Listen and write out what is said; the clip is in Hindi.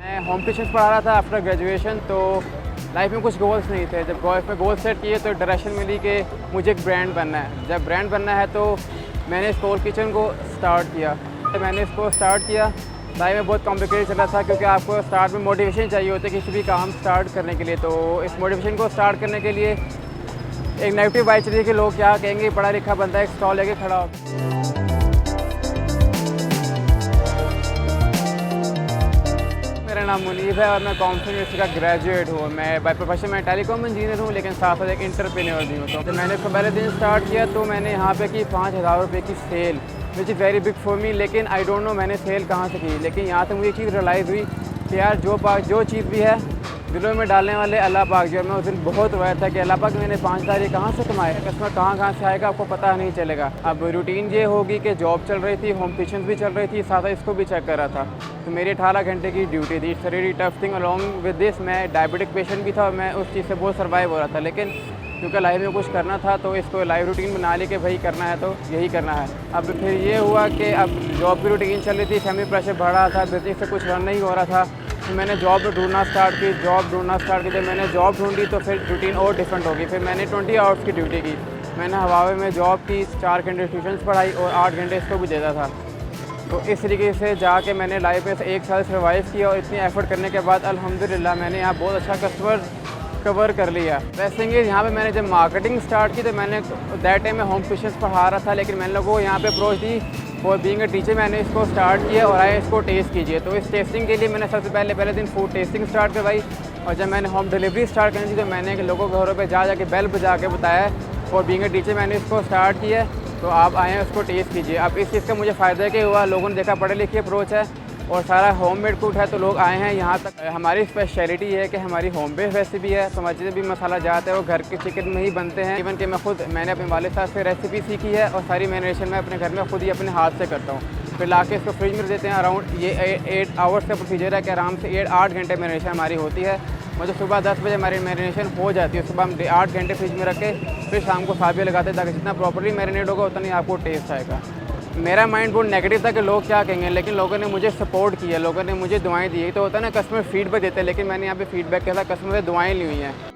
मैं होम ट्यूशन पढ़ा रहा था आफ्टर ग्रेजुएशन, तो लाइफ में कुछ गोल्स नहीं थे। जब लाइफ में गोल सेट किए तो डायरेक्शन मिली कि मुझे एक ब्रांड बनना है। जब ब्रांड बनना है तो मैंने स्कूल किचन को स्टार्ट किया। तो मैंने इसको स्टार्ट किया, लाइफ में बहुत कॉम्प्लिकेटेड चल रहा था क्योंकि आपको स्टार्ट में मोटिवेशन चाहिए होता है किसी भी काम स्टार्ट करने के लिए। तो इस मोटिवेशन को स्टार्ट करने के लिए एक नेगेटिव वाइब चली कि लोग क्या कहेंगे, पढ़ा लिखा बंदा एक स्टॉल लेके खड़ा हो। मेरा नाम मुनीब है और मैं कॉमर्स यूनिवर्सिटी का ग्रेजुएट हूँ। मैं बाय प्रोफेशन में टेलीकॉम इंजीनियर हूँ, लेकिन साथ साथ एक एंटरप्रेन्योर भी हूँ। तो मैंने इसको पहले दिन स्टार्ट किया तो मैंने यहाँ पे की 5,000 रुपये की sale, which is very big for me. लेकिन आई डोंट नो मैंने सेल कहाँ से की। लेकिन यहाँ से मुझे एक चीज़ रियलाइज़ हुई कि यार जो चीज़ भी है दिलों में डालने वाले अल्लाह पाक जो है। मैं उस दिन बहुत रोया था कि अल्लाह पाक मैंने 5,000 कहाँ से कमाए, कस्टमर कहाँ से आएगा आपको पता नहीं चलेगा। अब रूटीन ये होगी कि जॉब चल रही थी, होम ट्यूशन भी चल रही थी, साथ ही इसको भी चेक कर रहा था। तो मेरी 18 घंटे की ड्यूटी थी। It's really tough thing. Along with this मैं डायबिटिक पेशेंट भी था और मैं उस चीज़ से बहुत सर्वाइव हो रहा था। लेकिन क्योंकि लाइफ में कुछ करना था तो इसको लाइव रूटीन बना ली कि भाई करना है तो यही करना है। अब फिर ये हुआ कि अब जॉब की रूटीन चल रही थी, फैमिली प्रेशर बढ़ रहा था, बिजनेस से कुछ रन नहीं हो रहा था। तो मैंने जॉब ढूंढना स्टार्ट की। जब मैंने जॉब ढूंढी तो फिर रूटीन और डिफरेंट होगी। फिर मैंने 20 आवर्स की ड्यूटी की। मैंने हवावे में जॉब की, 4 घंटे ट्यूशन्स पढ़ाई और 8 घंटे इसको भी देता था। तो इस तरीके से जाके मैंने लाइफ में 1 साल सर्वाइव किया और इतनी एफर्ट करने के बाद अल्हम्दुलिल्लाह मैंने यहाँ बहुत अच्छा कस्टमर कवर कर लिया। वैसे ये यहाँ पे मैंने जब मार्केटिंग स्टार्ट की तो मैंने दैट टाइम में होम ट्यूशन्स पढ़ा रहा था, लेकिन मैंने लोगों को यहाँ पे अप्रोच दी और बीइंग अ टीचर मैंने इसको स्टार्ट किया और आए इसको टेस्ट कीजिए। तो इस टेस्टिंग के लिए मैंने सबसे पहले दिन फूड टेस्टिंग स्टार्ट करवाई। और जब मैंने होम डिलीवरी स्टार्ट करनी थी तो मैंने लोगों के घरों पे जा के बेल बजा के बताया और बीइंग अ टीचर मैंने इसको स्टार्ट किया। तो आप आएँ उसको टेस्ट कीजिए। अब इस चीज़ का मुझे फ़ायदा क्या हुआ, लोगों ने देखा पढ़े लिखे अप्रोच है और सारा होममेड फूड है तो लोग आए हैं यहाँ तक। हमारी स्पेशलिटी है कि हमारी होम बेस्ड रेसिपी है। तो हमारे जितने भी मसाला जाते हैं वो घर के चिकन में ही बनते हैं। इवन कि मैंने अपने वाले साहब से रेसिपी सीखी है और सारी मैरिनेशन मैं अपने घर में खुद ही अपने हाथ से करता हूँ। फिर ला के इसको फ्रिज में देते हैं। अराउंड ये 8 आवर्स का प्रोसीजर है कि आराम से 8 घंटे मैरिनेशन हमारी होती है। मुझे सुबह 10 बजे हमारी मैरिनेशन हो जाती है। सुबह हम 8 घंटे फ्रिज में रख के फिर शाम को साबिया लगाते हैं ताकि जितना प्रॉपर्ली मैरिनेट होगा उतना ही आपको टेस्ट आएगा। मेरा माइंड बहुत नेगेटिव था कि लोग क्या कहेंगे, लेकिन लोगों ने मुझे सपोर्ट किया, लोगों ने मुझे दुआएं दी। तो होता है ना कस्टमर फीडबैक देते हैं, लेकिन मैंने यहाँ पे फीडबैक किया था, कस्टमर से दुआएं ली हुई हैं।